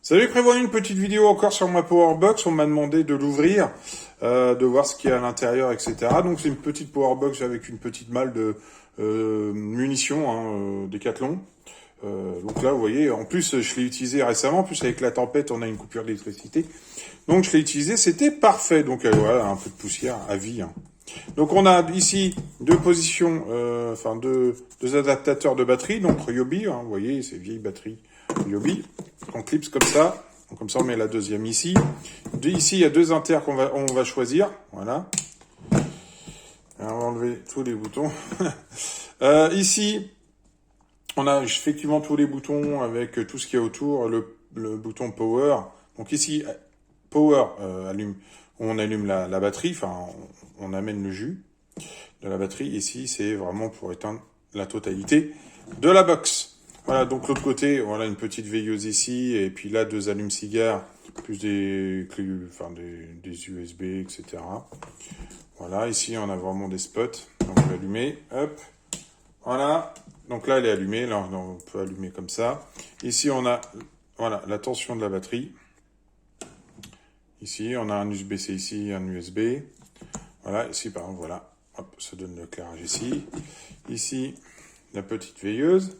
Salut, prévois une petite vidéo encore sur ma Powerbox. On m'a demandé de l'ouvrir, de voir ce qu'il y a à l'intérieur, etc. Donc c'est une petite Powerbox avec une petite malle de munitions, Décathlon. Donc là, vous voyez, en plus, je l'ai utilisé récemment. En plus, avec la tempête, on a une coupure d'électricité. Donc je l'ai utilisé, c'était parfait. Donc voilà, un peu de poussière à vie. Donc on a ici deux positions, deux adaptateurs de batterie, donc Ryobi, vous voyez, c'est vieille batterie Ryobi. On clipse comme ça. Donc, comme ça, on met la deuxième ici. Ici, il y a deux inters on va choisir. Voilà. Alors, on va enlever tous les boutons. Ici, on a effectivement tous les boutons avec tout ce qu'il y a autour. Le bouton Power. Donc ici, Power allume. On allume la batterie. Enfin, on amène le jus de la batterie. Ici, c'est vraiment pour éteindre la totalité de la box. Voilà, donc l'autre côté, voilà une petite veilleuse ici, et puis là deux allumes-cigares, plus des clés, des USB, etc. Voilà, ici on a vraiment des spots, donc on va allumer, hop, voilà, donc là elle est allumée, là on peut allumer comme ça. Ici on a, voilà, la tension de la batterie. Ici on a un USB-C ici, un USB. Voilà, ici par exemple, voilà, hop, ça donne l'éclairage ici. Ici, la petite veilleuse.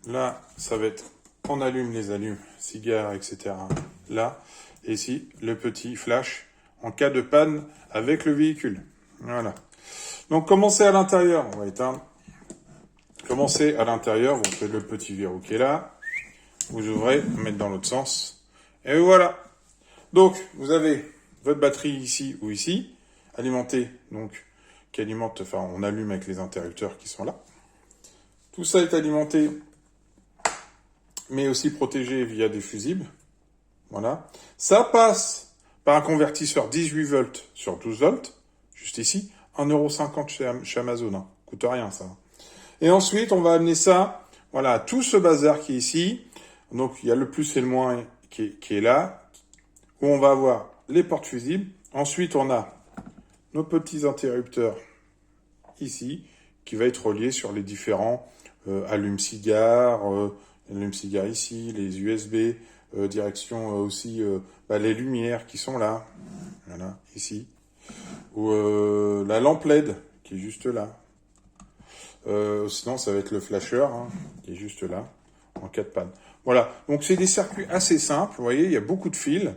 Là, ça va être, on allume les cigares, etc. Là, et ici, le petit flash en cas de panne avec le véhicule. Voilà. Donc, commencez à l'intérieur. On va éteindre. Commencez à l'intérieur. Vous faites le petit verrou qui est là. Vous ouvrez, mettre dans l'autre sens. Et voilà. Donc, vous avez votre batterie ici ou ici, alimentée, donc, qui alimente, on allume avec les interrupteurs qui sont là. Tout ça est alimenté, mais aussi protégé via des fusibles. Voilà. Ça passe par un convertisseur 18 volts sur 12 volts, juste ici, 1,50€ chez Amazon. Coûte rien, ça. Et ensuite, on va amener ça, voilà, tout ce bazar qui est ici. Donc, il y a le plus et le moins qui est là, où on va avoir les portes fusibles. Ensuite, on a nos petits interrupteurs ici, qui va être relié sur les différents allume-cigares, allume-cigare ici, les USB, direction aussi les lumières qui sont là, voilà, ici, ou la lampe LED qui est juste là. Sinon, ça va être le flasher qui est juste là, en cas de panne. Voilà, donc c'est des circuits assez simples, vous voyez, il y a beaucoup de fils,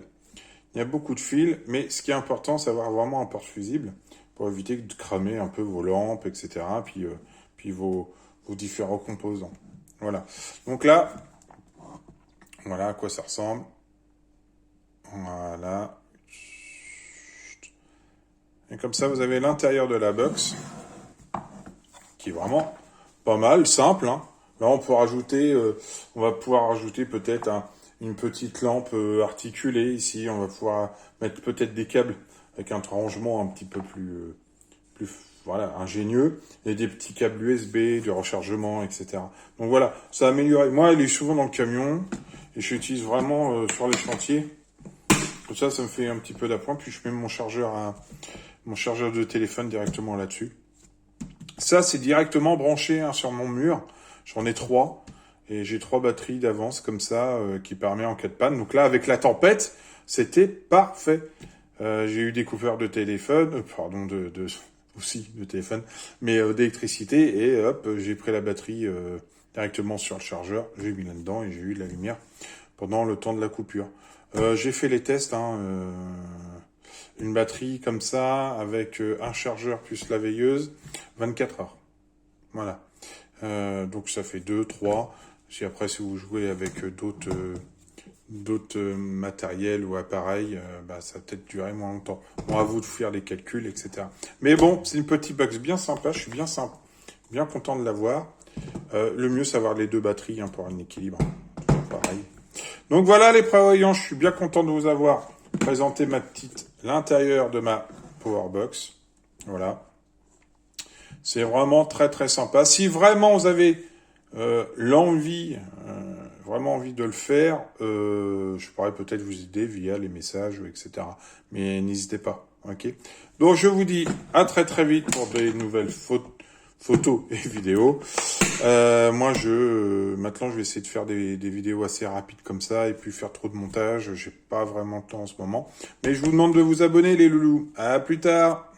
mais ce qui est important, c'est d'avoir vraiment un porte fusible pour éviter de cramer un peu vos lampes, etc., puis vos différents composants. Voilà. Donc là, voilà à quoi ça ressemble. Voilà. Et comme ça, vous avez l'intérieur de la box, qui est vraiment pas mal, simple. Là, on peut rajouter, on va pouvoir rajouter peut-être une petite lampe articulée ici. On va pouvoir mettre peut-être des câbles avec un rangement un petit peu plus voilà, ingénieux, et des petits câbles USB, du rechargement, etc. Donc voilà, ça a amélioré. Moi, elle est souvent dans le camion, et je l'utilise vraiment sur les chantiers. Comme ça me fait un petit peu d'appoint, puis je mets mon chargeur de téléphone directement là-dessus. Ça, c'est directement branché sur mon mur. J'en ai 3, et j'ai 3 batteries d'avance comme ça, qui permet en cas de panne. Donc là, avec la tempête, c'était parfait. J'ai eu des coupeurs de téléphone, aussi de téléphone, mais d'électricité, et hop, j'ai pris la batterie directement sur le chargeur, j'ai mis là-dedans et j'ai eu de la lumière pendant le temps de la coupure. J'ai fait les tests, une batterie comme ça, avec un chargeur plus la veilleuse, 24 heures. Voilà. Donc ça fait 2, 3. Si après, si vous jouez avec d'autres matériels ou appareils, ça va peut-être durer moins longtemps. Bon, à vous de faire les calculs, etc. Mais bon, c'est une petite box bien sympa, je suis bien content de l'avoir. Le mieux, c'est d'avoir les deux batteries pour un équilibre. Pareil. Donc voilà les prévoyants, je suis bien content de vous avoir présenté l'intérieur de ma Powerbox. Voilà. C'est vraiment très très sympa. Si vraiment vous avez vraiment envie de le faire, je pourrais peut-être vous aider via les messages, etc. Mais n'hésitez pas, ok? Donc je vous dis à très très vite pour des nouvelles photos et vidéos. Moi, maintenant, je vais essayer de faire des vidéos assez rapides comme ça et puis faire trop de montage. J'ai pas vraiment le temps en ce moment. Mais je vous demande de vous abonner, les loulous. À plus tard!